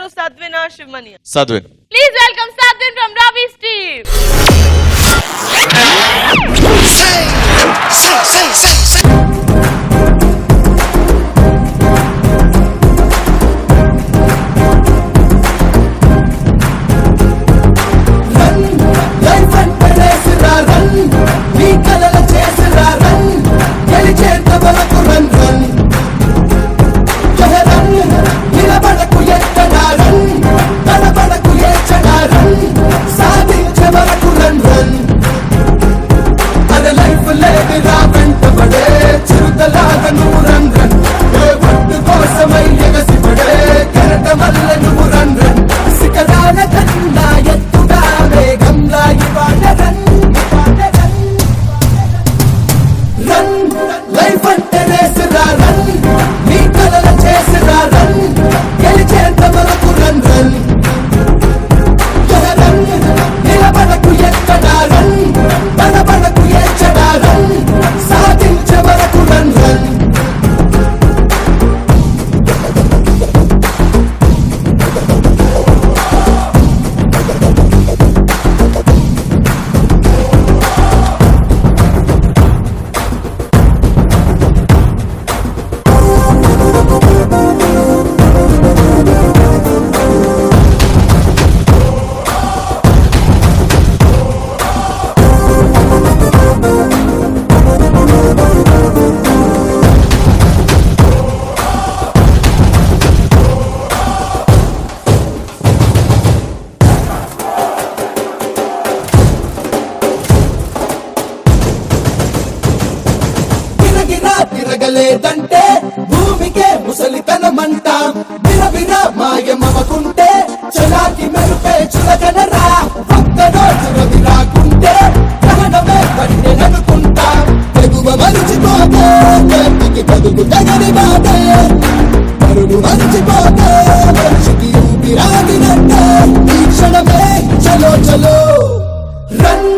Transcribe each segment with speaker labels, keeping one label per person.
Speaker 1: Sadvina Shivmani.
Speaker 2: Sadvin.
Speaker 1: Please welcome Sadvin from Ravi's team.
Speaker 3: లేదంటే భూమికే ముసలితనమంట బిరబిర మాయమవకుంటే చలాకి మెరుపే చులకనరా ఒక్కడో చురది రాకుంటే గ్రహణమే పట్టెననుకుంటా తెగువ మరిచిపోతే చేతికి బతుకు తగని బాటే పరుగు మరిచిపోతే మనిషికి ఊపిరాగినట్టే ఈ క్షణమే చలో చలో రన్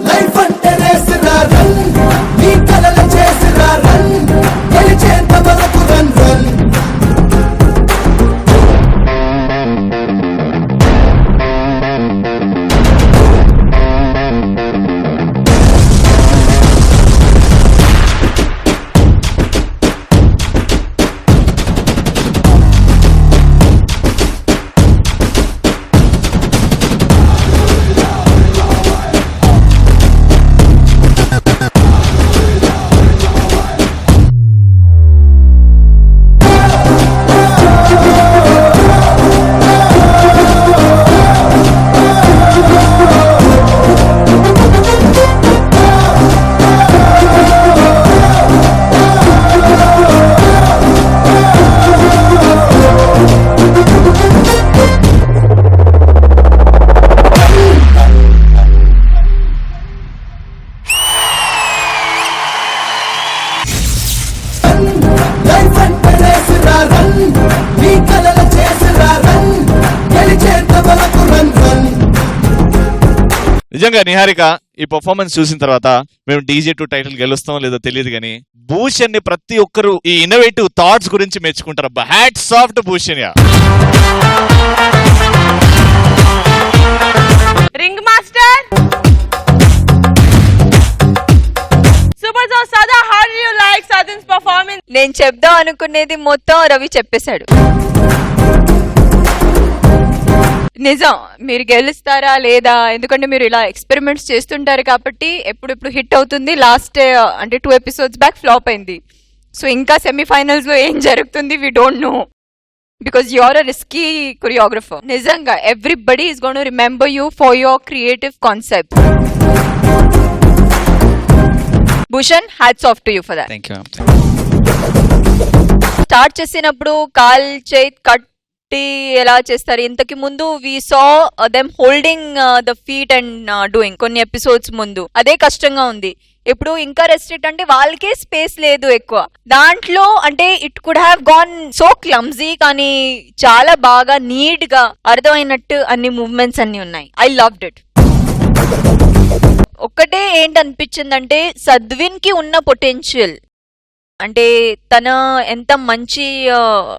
Speaker 3: లైఫ్ అంటే రేసురా రన్ నీ కలల చేసిరా రన్ గెలిచేంత వరకు రన్ రన్
Speaker 2: నిజంగా నిహారిక ఈ పర్ఫార్మెన్స్ చూసిన తర్వాత మేము DJ2 టైటిల్ గెలుస్తాం లేదో తెలియదు కానీ భూషణ్ ని ప్రతి ఒక్కరు ఈ ఇన్నోవేటివ్ థాట్స్ గురించి మెచ్చుకుంటారు. Hats off to Bhushan.
Speaker 1: Ring master super star Sada, how do you like Sadvin's performance?
Speaker 4: నేను చెప్దాం అనుకునేది మొత్తం రవి చెప్పేశాడు. నిజం, మీరు గెలుస్తారా లేదా, ఎందుకంటే మీరు ఇలా ఎక్స్పెరిమెంట్స్ చేస్తుంటారు కాబట్టి ఎప్పుడు హిట్ అవుతుంది. లాస్ట్ అంటే 2 episodes బ్యాక్ ఫ్లాప్ అయింది. సో ఇంకా సెమీఫైనల్స్ లో ఏం జరుగుతుంది we don't know, because you are a risky choreographer. నిజంగా everybody is gonna remember you for your creative concept. Bhushan, hats off to you for that.
Speaker 5: Thank you.
Speaker 4: Start చేసినప్పుడు కాల్ చేత్ కట్ ఎలా చేస్తారు, ఇంతకి ముందు we saw them holding the feet and doing కొన్ని ఎపిసోడ్స్ ముందు, అదే కష్టంగా ఉంది. ఇప్పుడు ఇంకా రెస్ట్రిక్ట్ అంటే వాళ్ళకే స్పేస్ లేదు ఎక్కువ దాంట్లో, అంటే it could have gone so clumsy, కానీ చాలా బాగా నీట్ గా అర్థమైనట్టు అన్ని మూవ్మెంట్స్ అన్ని ఉన్నాయి. I loved it. ఒక్కటే ఏంటి అనిపించిందంటే సద్విన్ కి ఉన్న పొటెన్షియల్ అంటే తన ఎంత మంచి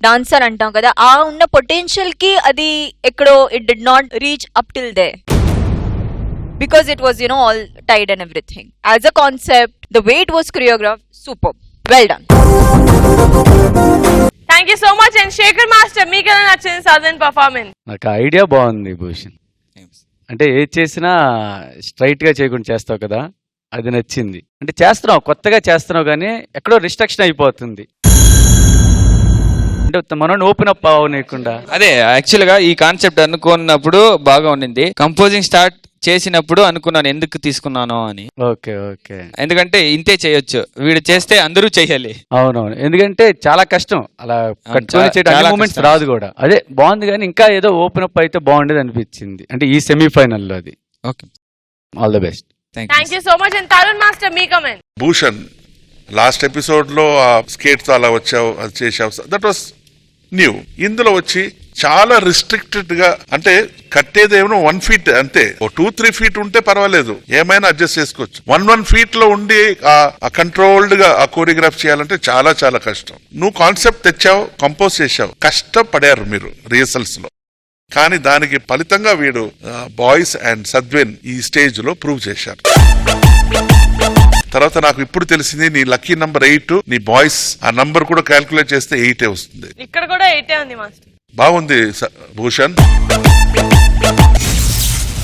Speaker 4: డాన్సర్ అంటాం కదా, ఆ ఉన్న పొటెన్షియల్ కి అది ఎక్కడో it did not reach up till they because it was all tied and everything. As a concept, the way it was choreographed, superb. Well done.
Speaker 1: Thank you so much. And Shekhar Master, మీకు ఎలా నచ్చింది southern performance?
Speaker 5: నాకు idea బాగుంది భూషణ్. అంటే ఏది చేసినా straight గా చేయకుండా చేస్తావు కదా, అది నచ్చింది. అంటే చేస్తున్నావు, కొత్తగా చేస్తున్నావు, కానీ ఎక్కడో రిస్ట్రక్షన్ అయిపోతుంది. అంటే మనం ఓపెన్ అప్ అవ్వనీయకుండా.
Speaker 6: అదే యాక్చువల్ గా ఈ కాన్సెప్ట్ అనుకున్నప్పుడు బాగా ఉండింది. కంపోజింగ్ స్టార్ట్ చేసినప్పుడు అనుకున్నాను ఎందుకు తీసుకున్నాను అని.
Speaker 5: Okay okay.
Speaker 6: ఎందుకంటే ఇంతే చేయొచ్చు, వీడు చేస్తే అందరూ చెయ్యాలి.
Speaker 5: అవునవును, ఎందుకంటే చాలా కష్టం అలా కట్టుకొని చేయడం, మూమెంట్స్ రాదు కూడా. అదే బాగుంది, కానీ ఇంకా ఏదో ఓపెన్ అప్ అయితే బాగుండేది అనిపించింది. అంటే ఈ సెమీఫైనల్లో అది.
Speaker 6: Okay,
Speaker 5: all the best.
Speaker 1: Thank you so much. And Tarun master, me comment?
Speaker 7: Bhushan, last episode లో ఆ స్కేట్ తో అలా వచ్చావు, అది చేసావు, దట్ వాస్ న్యూ. ఇందులో వచ్చి చాలా రిస్ట్రిక్టెడ్ గా, అంటే కట్టేదేమో 1 feet అంతే. 2-3 feet ఉంటే పర్వాలేదు, ఏమైనా అడ్జస్ట్ చేసుకోవచ్చు. 1 feet లో ఉండి ఆ కంట్రోల్డ్ గా ఆ కోరియోగ్రాఫ్ చేయాలంటే చాలా చాలా కష్టం. నువ్వు కాన్సెప్ట్ తెచ్చావు, కంపోజ్ చేశావు, కష్టపడారు మీరు రిహర్సల్స్ లో. కానీ దానికి ఫలితంగా వీడు బాయ్స్ అండ్ సద్విన్ ఈ స్టేజ్ లో ప్రూవ్ చేశారు. తర్వాత నాకు ఇప్పుడు తెలిసింది నీ లక్కీ నంబర్ 8, నీ బాయ్స్ ఆ నంబర్ కూడా క్యాల్కులేట్ చేస్తే 8 వస్తుంది.
Speaker 1: ఇక్కడ కూడా 8 ఉంది మాస్టర్.
Speaker 7: బాగుంది భూషణ్.